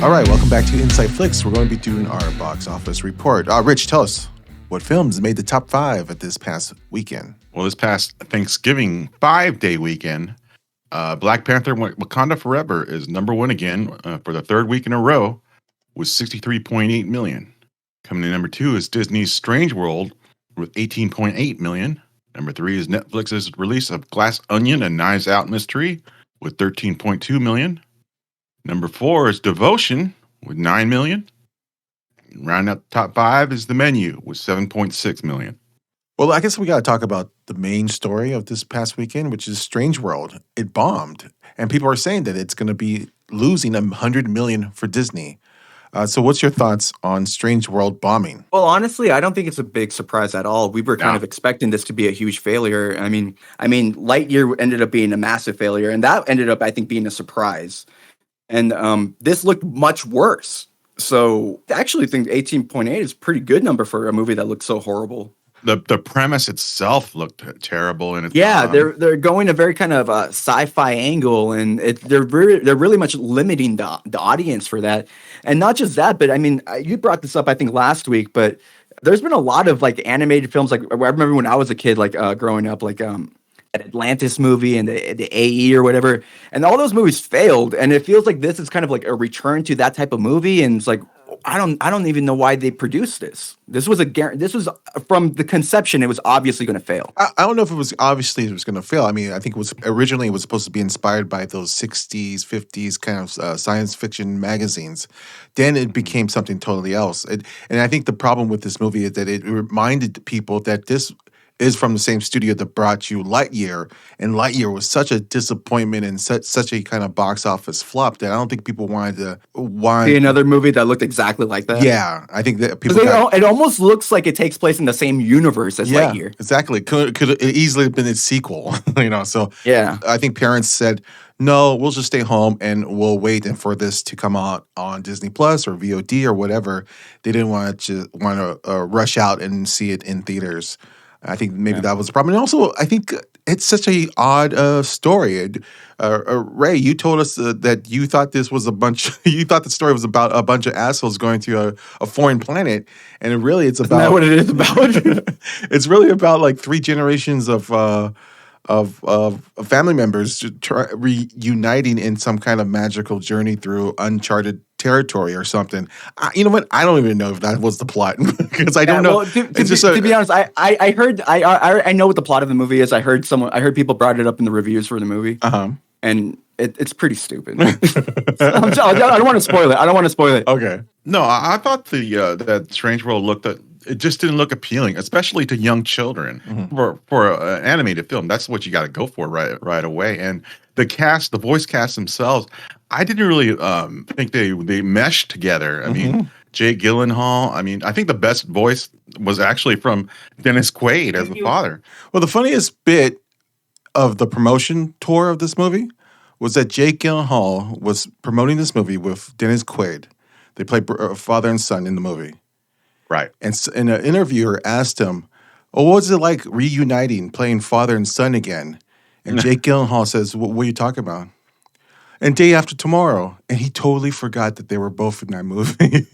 All right, welcome back to InsideFlix. We're going to be doing our box office report. Rich, tell us what films made the top 5 at this past weekend. Well, this past Thanksgiving 5-day weekend, Black Panther Wakanda Forever is number 1 again for the 3rd week in a row with 63.8 million. Coming in number 2 is Disney's Strange World with 18.8 million. Number 3 is Netflix's release of Glass Onion and Knives Out Mystery with 13.2 million. Number 4 is Devotion with 9 million. Rounding out the top 5 is The Menu with 7.6 million. Well, I guess we got to talk about the main story of this past weekend, which is Strange World. It bombed, and people are saying that it's going to be losing $100 million for Disney. So what's your thoughts on Strange World bombing? Well, honestly, I don't think it's a big surprise at all. We were kind of expecting this to be a huge failure. I mean, Lightyear ended up being a massive failure, and that ended up, I think, being a surprise. And this looked much worse. So I actually think 18.8 is a pretty good number for a movie that looks so horrible. The premise itself looked terrible, and they're going a very kind of sci-fi angle, and they're really much limiting the audience for that. And not just that, but I mean, you brought this up I think last week, but there's been a lot of like animated films. Like I remember when I was a kid, like growing up, like that Atlantis movie and the AE or whatever, and all those movies failed. And it feels like this is kind of like a return to that type of movie, and it's like, I don't even know why they produced this. This was from the conception. It was obviously going to fail. I don't know if it was going to fail. I mean, I think it was supposed to be inspired by those 60s, 50s kind of science fiction magazines. Then it became something totally else. And I think the problem with this movie is that it reminded people that this is from the same studio that brought you Lightyear, and Lightyear was such a disappointment and such a kind of box office flop that I don't think people wanted to see another movie that looked exactly like that. Yeah, I think that people. It almost looks like it takes place in the same universe as Lightyear. Exactly. Could easily have been its sequel, So yeah, I think parents said, no, we'll just stay home and we'll wait for this to come out on Disney Plus or VOD or whatever. They didn't want to rush out and see it in theaters. I think maybe that was the problem. And also, I think it's such a odd story. Ray, you told us that you thought this was you thought the story was about a bunch of assholes going to a foreign planet, and it's about. Isn't that what it is about? It's really about like 3 generations of family members reuniting in some kind of magical journey through uncharted territory or something. You know what? I don't even know if that was the plot because I don't know. Well, to be honest, I heard I know what the plot of the movie is. I heard people brought it up in the reviews for the movie, and it's pretty stupid. I don't want to spoil it. Okay. No, I thought that Strange World it just didn't look appealing, especially to young children. For an animated film. That's what you got to go for right away. And the voice cast themselves, I didn't really think they meshed together. I mean, Jake Gyllenhaal. I mean, I think the best voice was actually from Dennis Quaid as the father. Well, the funniest bit of the promotion tour of this movie was that Jake Gyllenhaal was promoting this movie with Dennis Quaid. They played father and son in the movie. Right. And an interviewer asked him, what was it like reuniting, playing father and son again? And Jake Gyllenhaal says, what are you talking about? And Day After Tomorrow. And he totally forgot that they were both in that movie.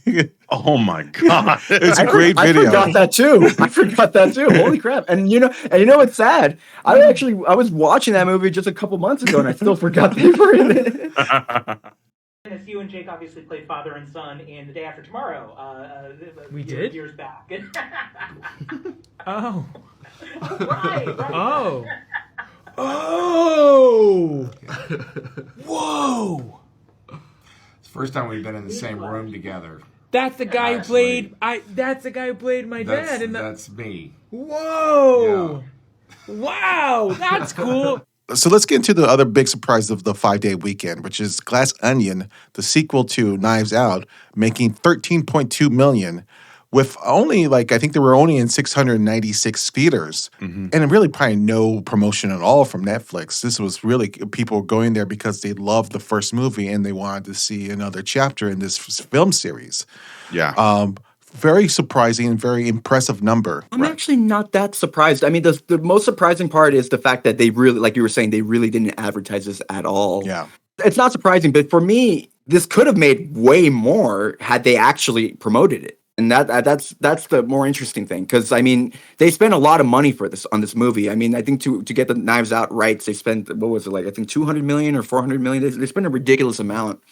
Oh, my God. It's a great video. I forgot that, too. Holy crap. And you know what's sad? I was watching that movie just a couple months ago, and I still forgot they were in it. As you and Jake obviously played father and son in The Day After Tomorrow. We did? Years back. Oh. Right. Oh. Oh. Whoa. It's the first time we've been in the same room together. That's the guy who played. That's the guy who played my dad. That's me. Whoa. Yeah. Wow. That's cool. So let's get into the other big surprise of the 5-day weekend, which is Glass Onion, the sequel to Knives Out, making $13.2 million with only, I think they were only in 696 theaters. And really probably no promotion at all from Netflix. This was really people going there because they loved the first movie and they wanted to see another chapter in this film series. Yeah. Very surprising and very impressive number. I'm actually not that surprised. I mean, the most surprising part is the fact that they really, like you were saying, they really didn't advertise this at all. Yeah. It's not surprising, but for me, this could have made way more had they actually promoted it. And that's the more interesting thing, because I mean they spent a lot of money for this on this movie. I mean, I think to get the Knives Out rights, they spent, what was it, like I think 200 million or 400 million. They spent a ridiculous amount,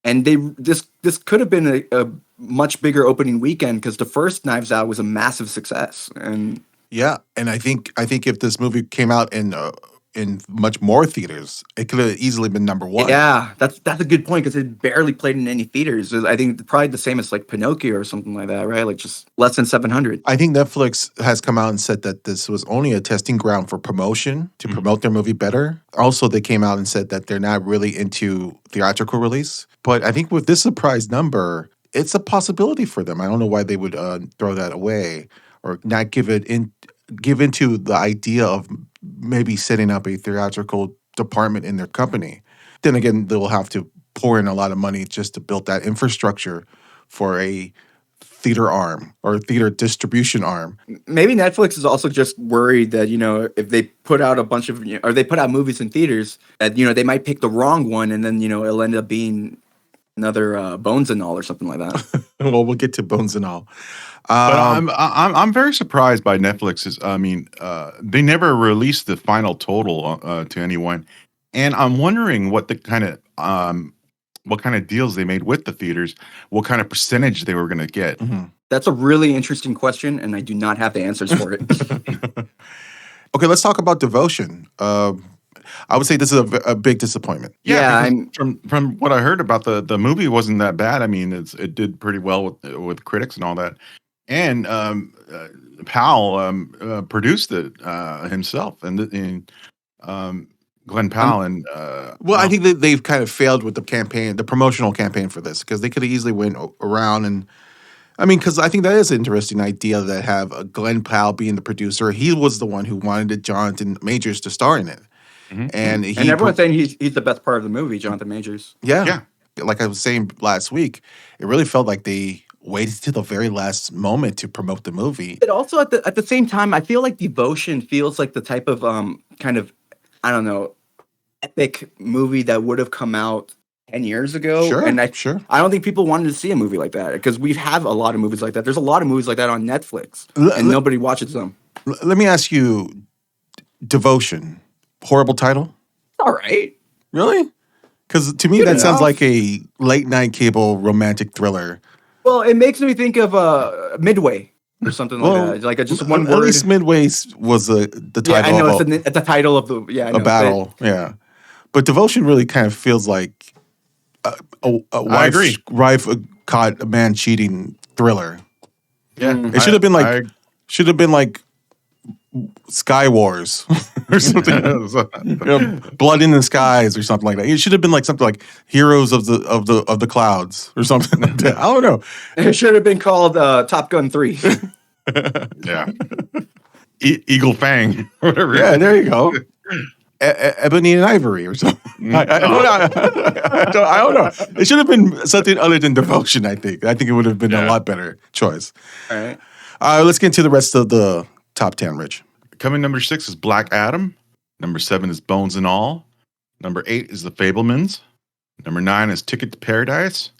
and this could have been a much bigger opening weekend, because the first Knives Out was a massive success. And Yeah, and I think if this movie came out in much more theaters, it could have easily been number one. yeah, that's a good point, because it barely played in any theaters. I think probably the same as like Pinocchio or something like that, right? Like just less than 700. I think Netflix has come out and said that this was only a testing ground for promotion to promote their movie better. Also, they came out and said that they're not really into theatrical release. But I think with this surprise number, it's a possibility for them. I don't know why they would throw that away or not give into the idea of maybe setting up a theatrical department in their company. Then again, they'll have to pour in a lot of money just to build that infrastructure for a theater arm or theater distribution arm. Maybe Netflix is also just worried that, if they put out a bunch of, or they put out movies in theaters, that, they might pick the wrong one, and then, it'll end up being another Bones and All or something like that. Well, we'll get to Bones and All. But I'm very surprised by Netflix's. I mean, they never released the final total to anyone, and I'm wondering what kind of deals they made with the theaters, what kind of percentage they were going to get. Mm-hmm. That's a really interesting question, and I do not have the answers for it. Okay, let's talk about Devotion. I would say this is a big disappointment. Yeah, from what I heard about the movie, wasn't that bad. I mean, it did pretty well with critics and all that. And Powell produced it himself, and Glenn Powell. I think that they've kind of failed with the promotional campaign for this, because they could have easily went around and. I mean, because I think that is an interesting idea that have Glenn Powell being the producer. He was the one who wanted Jonathan Majors to star in it. Mm-hmm. And everyone's saying he's the best part of the movie, Jonathan Majors. Yeah. Like I was saying last week, it really felt like they waited to the very last moment to promote the movie. But also at the same time, I feel like Devotion feels like the type of kind of, I don't know, epic movie that would have come out 10 years ago. Sure, and I don't think people wanted to see a movie like that, because we have a lot of movies like that. There's a lot of movies like that on Netflix, and nobody watches them. Let me ask you, Devotion, horrible title? All right. Really? Because to me, that sounds like a late night cable romantic thriller. Well, it makes me think of Midway or something like that. It's like just one word. At least Midway was the title. Yeah, I know it's the title of the a battle. Yeah, but Devotion really kind of feels like a wife caught a man cheating thriller. Yeah, it should have been like Sky Wars or something. Blood in the Skies or something like that. It should have been like something like Heroes of the Clouds or something like that. I don't know. It should have been called Top Gun 3. Yeah. Eagle Fang, whatever. Yeah, there you go. Ebony and Ivory or something. I don't know. It should have been something other than Devotion, I think. I think it would have been a lot better choice. All right. Let's get into the rest of the top 10, Rich. Coming number 6 is Black Adam. Number 7 is Bones and All. Number 8 is The Fablemans. Number 9 is Ticket to Paradise.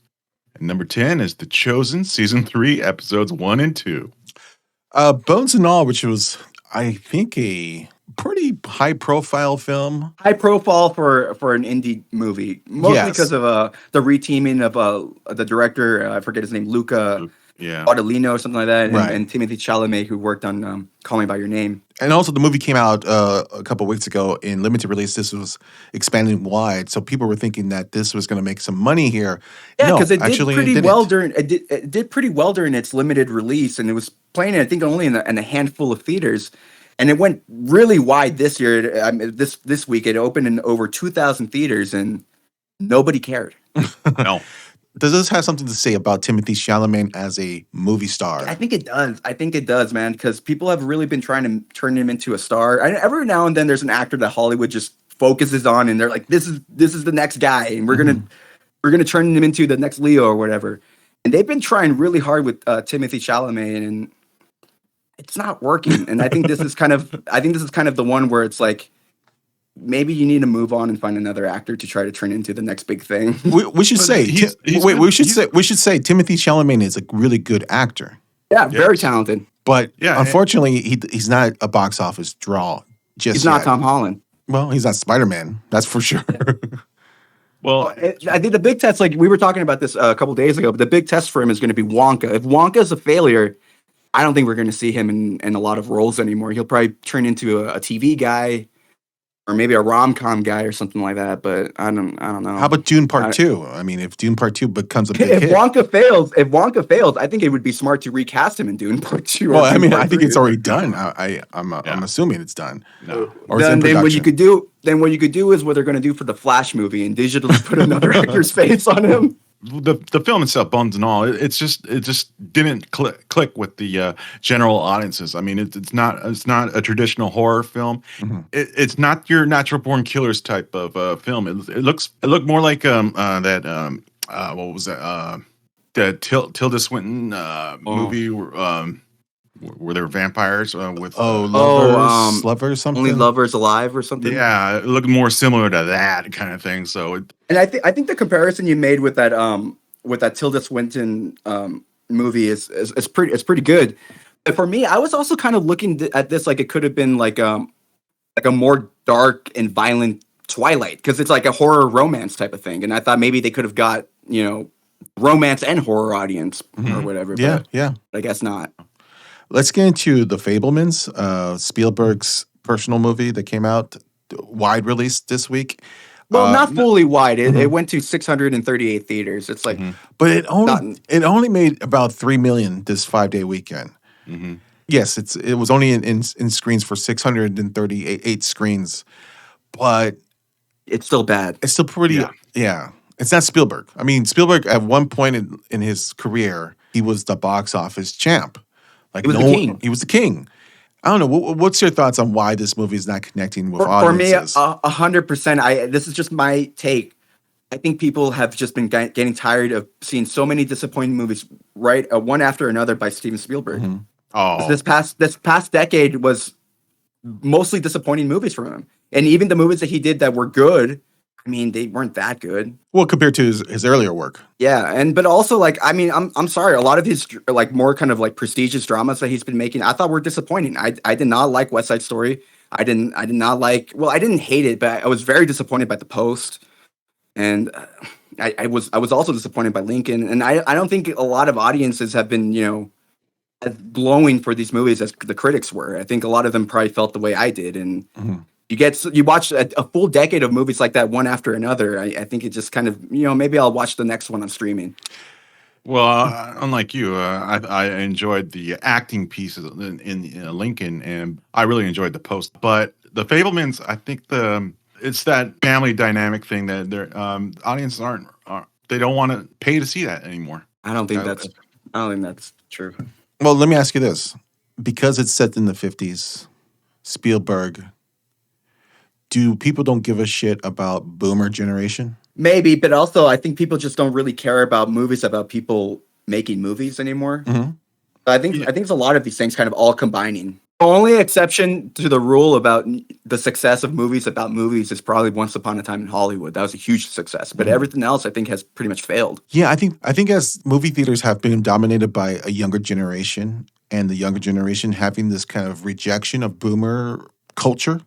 And number 10 is The Chosen, Season 3, Episodes 1 and 2. Bones and All, which was, I think, a pretty high-profile film. High profile for an indie movie, mostly because of the reteaming of the director. I forget his name, Luca Bartolino or something like that, and Timothy Chalamet, who worked on Call Me by Your Name. And also, the movie came out a couple weeks ago in limited release. This was expanding wide, so people were thinking that this was going to make some money here. Yeah, because it did pretty well during it did pretty well during its limited release, and it was playing, I think, only in a handful of theaters. And it went really wide this year. This week, it opened in over 2,000 theaters, and nobody cared. No. Does this have something to say about Timothy Chalamet as a movie star? I think it does, man, because people have really been trying to turn him into a star. And every now and then, there's an actor that Hollywood just focuses on, and they're like, "This is the next guy, and we're gonna turn him into the next Leo or whatever." And they've been trying really hard with Timothy Chalamet, and it's not working. And I think this is kind of the one where it's like, maybe you need to move on and find another actor to try to turn into the next big thing. We should say we should say Timothy Chalamet is a really good actor. Yeah, very talented. But unfortunately, he's not a box office draw. He's not Tom Holland. Well, he's not Spider-Man. That's for sure. Well, I think the big test, like we were talking about this a couple days ago, but the big test for him is going to be Wonka. If Wonka's a failure, I don't think we're going to see him in a lot of roles anymore. He'll probably turn into a TV guy or maybe a rom-com guy or something like that. But I don't know. How about Dune Part 2? I mean, if Dune Part 2 becomes a big hit. If Wonka fails, I think it would be smart to recast him in Dune Part 2. Well, I mean, I think it's already done. I'm assuming it's done. no. Or Then what you production. could do is what they're going to do for the Flash movie and digitally put another actor's face on him. The film itself, bones and all, it just didn't click with the general audiences. I mean, it's not a traditional horror film. Mm-hmm. It's not your Natural Born Killers type of film. It looked more like what was that the Tilda Swinton movie where there were vampires with Lovers something. Only Lovers Alive or something. yeah, it looked more similar to that kind of thing. So And I think the comparison you made with that Tilda Swinton movie is pretty good. But for me, I was also kind of looking at this like it could have been like a more dark and violent Twilight, because it's like a horror romance type of thing. And I thought maybe they could have got romance and horror audience or whatever. Yeah, yeah. But I guess not. Let's get into The Fabelmans, Spielberg's personal movie that came out wide release this week. Well, not fully wide. It went to 638 theaters. It's like, But it only made about $3 million this 5-day weekend. mm-hmm. Yes, it was only in screens for 638 screens, but it's still bad. it's still pretty. Yeah, it's not Spielberg. I mean, Spielberg at one point in his career, he was the box office champ. Like He was the king. He was the king. I don't know. What's your thoughts on why this movie is not connecting with For me, audiences? 100%. This is just my take. I think people have just been getting tired of seeing so many disappointing movies, right, one after another by Steven Spielberg. Oh, This past decade was mostly disappointing movies from him, and even the movies that he did that were good, I mean, they weren't that good. Well, compared to his earlier work. Yeah, but also like, I mean, I'm sorry, a lot of his like more kind of like prestigious dramas that he's been making, I thought were disappointing. I did not like West Side Story. I did not like. Well, I didn't hate it, but I was very disappointed by The Post, and I was also disappointed by Lincoln. And I don't think a lot of audiences have been as glowing for these movies as the critics were. I think a lot of them probably felt the way I did, and. You watch a full decade of movies like that one after another. I think it just kind of, maybe I'll watch the next one on streaming. well, unlike you, I enjoyed the acting pieces in Lincoln, and I really enjoyed The Post. But The Fabelmans, I think it's that family dynamic thing that their audiences they don't want to pay to see that anymore. I don't think that's true. Well, let me ask you this: because it's set in the 50s, Spielberg. Do people don't give a shit about boomer generation? Maybe, but also I think people just don't really care about movies about people making movies anymore. I think it's a lot of these things kind of all combining. The only exception to the rule about the success of movies about movies is probably Once Upon a Time in Hollywood. That was a huge success, but everything else I think has pretty much failed. Yeah, I think as movie theaters have been dominated by a younger generation, and the younger generation having this kind of rejection of boomer culture.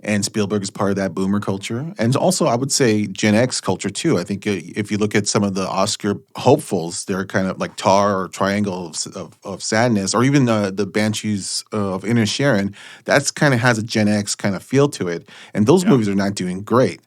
And Spielberg is part of that boomer culture. And also, I would say Gen X culture, too. I think if you look at some of the Oscar hopefuls, they're kind of like Tar or Triangle of Sadness, or even the Banshees of Inisherin. That's kind of has a Gen X kind of feel to it. And those movies are not doing great.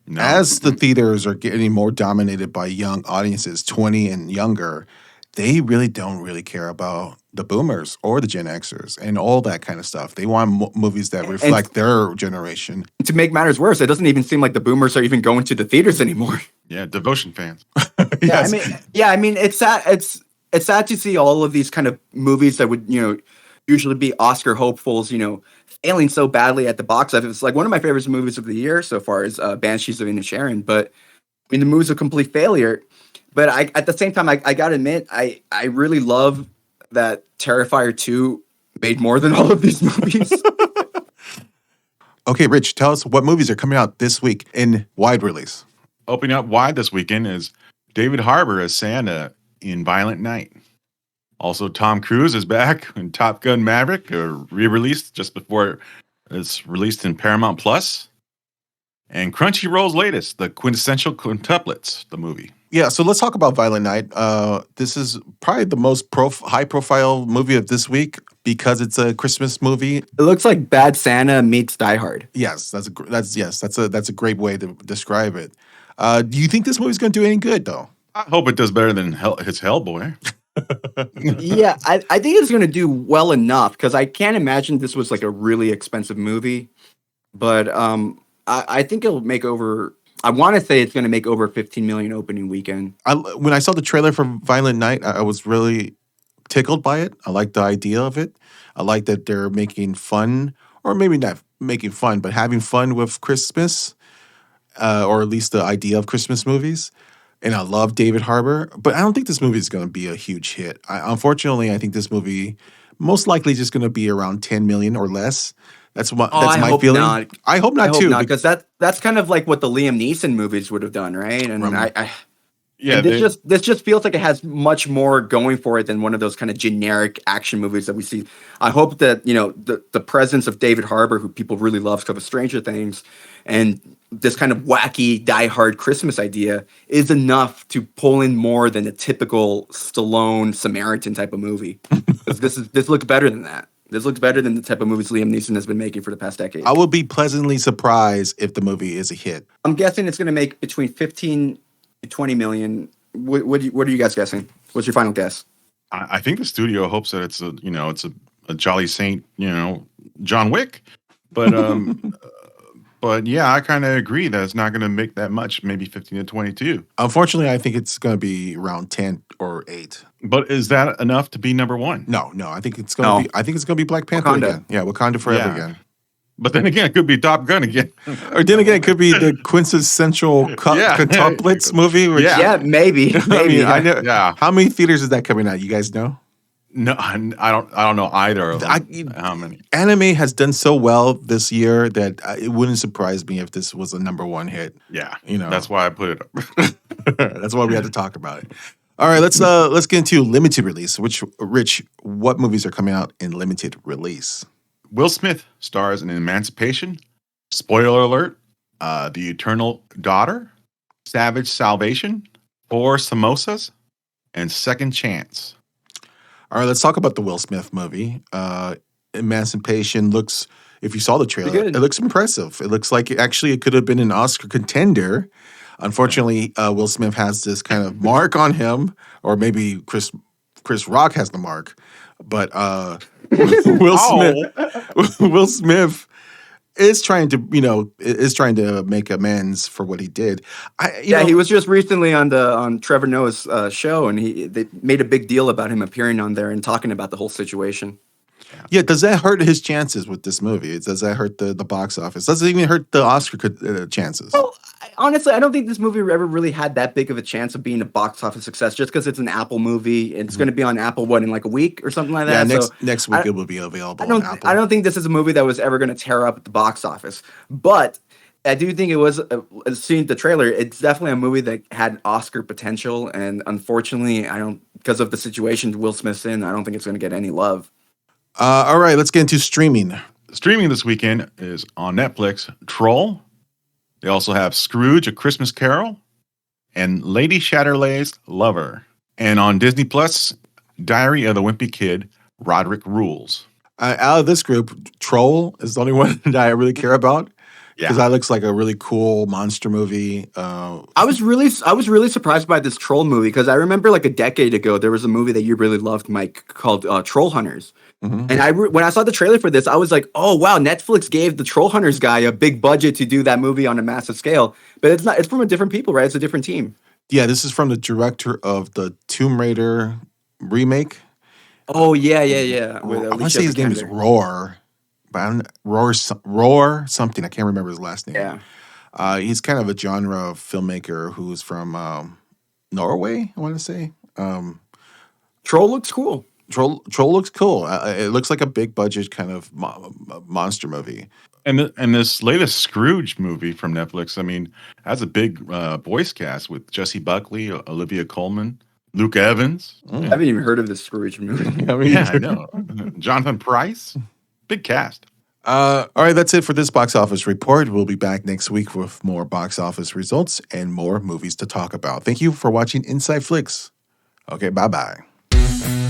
No. As the theaters are getting more dominated by young audiences, 20 and younger, they really don't really care about the boomers or the Gen Xers and all that kind of stuff. They want movies that reflect their generation. To make matters worse, it doesn't even seem like the boomers are even going to the theaters anymore. Yeah, devotion fans. Yes. I mean, it's sad. It's sad to see all of these kind of movies that would, usually be Oscar hopefuls, failing so badly at the box office. It's like one of my favorite movies of the year so far is Banshees of Inisherin, but I mean, the movie's a complete failure. But at the same time, I gotta admit, I really love that Terrifier 2 made more than all of these movies. Okay, Rich, tell us what movies are coming out this week in wide release. Opening up wide this weekend is David Harbour as Santa in Violent Night. Also, Tom Cruise is back in Top Gun Maverick, re-released just before it's released in Paramount Plus. And Crunchyroll's latest, The Quintessential Quintuplets, the movie. Yeah, so let's talk about Violent Night. This is probably the most high-profile movie of this week because it's a Christmas movie. It looks like Bad Santa meets Die Hard. Yes, that's a great way to describe it. Do you think this movie's going to do any good though? I hope it does better than his Hellboy. Yeah, I think it's going to do well enough because I can't imagine this was like a really expensive movie. But I think it'll make over. I want to say it's going to make over 15 million opening weekend. When I saw the trailer for Violent Night, I was really tickled by it. I like the idea of it. I like that they're making fun, or maybe not making fun, but having fun with Christmas, or at least the idea of Christmas movies. And I love David Harbour, but I don't think this movie is going to be a huge hit. Unfortunately, I think this movie most likely just going to be around 10 million or less. That's my feeling. Not. I hope not I hope too. not, because that's kind of like what the Liam Neeson movies would have done, right? And this just feels like it has much more going for it than one of those kind of generic action movies that we see. I hope that the presence of David Harbour, who people really love because of Stranger Things, and this kind of wacky Die Hard Christmas idea is enough to pull in more than a typical Stallone Samaritan type of movie. This looks better than that. This looks better than the type of movies Liam Neeson has been making for the past decade. I will be pleasantly surprised if the movie is a hit. I'm guessing it's going to make between 15 to 20 million. What are you guys guessing? What's your final guess? I think the studio hopes that it's a Jolly Saint, John Wick, but but yeah, I kind of agree that it's not going to make that much, maybe 15 to 22. Unfortunately, I think it's going to be around 10 or 8. But is that enough to be number one? No, I think it's going to be. I think it's going to be Black Panther Wakanda. again. Yeah, Wakanda forever again. But then again, it could be Top Gun again. Or then again, it could be the quintessential quintuplets movie. Which, Yeah, maybe. I mean, I know. Yeah. How many theaters is that coming out? You guys know? No, I don't know either of them. How many? Anime has done so well this year that it wouldn't surprise me if this was a number one hit. Yeah, You know. that's why I put it up. That's why we had to talk about it. All right, let's get into limited release. Rich, what movies are coming out in limited release? Will Smith stars in Emancipation, spoiler alert, The Eternal Daughter, Savage Salvation, Four Samosas, and Second Chance. All right, let's talk about the Will Smith movie. Emancipation looks, if you saw the trailer, it looks impressive. It looks like it could have been an Oscar contender. Unfortunately, Will Smith has this kind of mark on him, or maybe Chris Rock has the mark. But Will Smith is trying to make amends for what he did. He was just recently on Trevor Noah's show, and they made a big deal about him appearing on there and talking about the whole situation. Yeah, does that hurt his chances with this movie? Does that hurt the box office? Does it even hurt the Oscar chances? Well, honestly, I don't think this movie ever really had that big of a chance of being a box office success just because it's an Apple movie. It's going to be on Apple, in like a week or something like that? Yeah, So next week it will be available on Apple. I don't think this is a movie that was ever going to tear up at the box office. But I do think it was, seeing the trailer, it's definitely a movie that had Oscar potential. And unfortunately, because of the situation Will Smith's in, I don't think it's going to get any love. All right, let's get into streaming. Streaming this weekend is on Netflix, Troll. They also have Scrooge, A Christmas Carol, and Lady Chatterley's Lover. And on Disney Plus, Diary of the Wimpy Kid, Roderick Rules. Out of this group, Troll is the only one that I really care about. Because that looks like a really cool monster movie. I was really surprised by this Troll movie because I remember like a decade ago there was a movie that you really loved, Mike, called Troll Hunters. Mm-hmm. And when I saw the trailer for this, I was like, oh wow, Netflix gave the Troll Hunters guy a big budget to do that movie on a massive scale. But it's not. It's from a different people, right? It's a different team. Yeah, this is from the director of the Tomb Raider remake. Oh yeah. I want to say his name is Roar. But Roar something. I can't remember his last name. Yeah. He's kind of a genre filmmaker who's from Norway, I want to say. Troll looks cool. Troll looks cool. It looks like a big budget kind of monster movie. And this latest Scrooge movie from Netflix, I mean, has a big voice cast with Jesse Buckley, Olivia Colman, Luke Evans. I haven't even heard of the Scrooge movie. I know. Jonathan Pryce. Big cast. All right, that's it for this box office report. We'll be back next week with more box office results and more movies to talk about. Thank you for watching Inside Flix. Okay, bye-bye.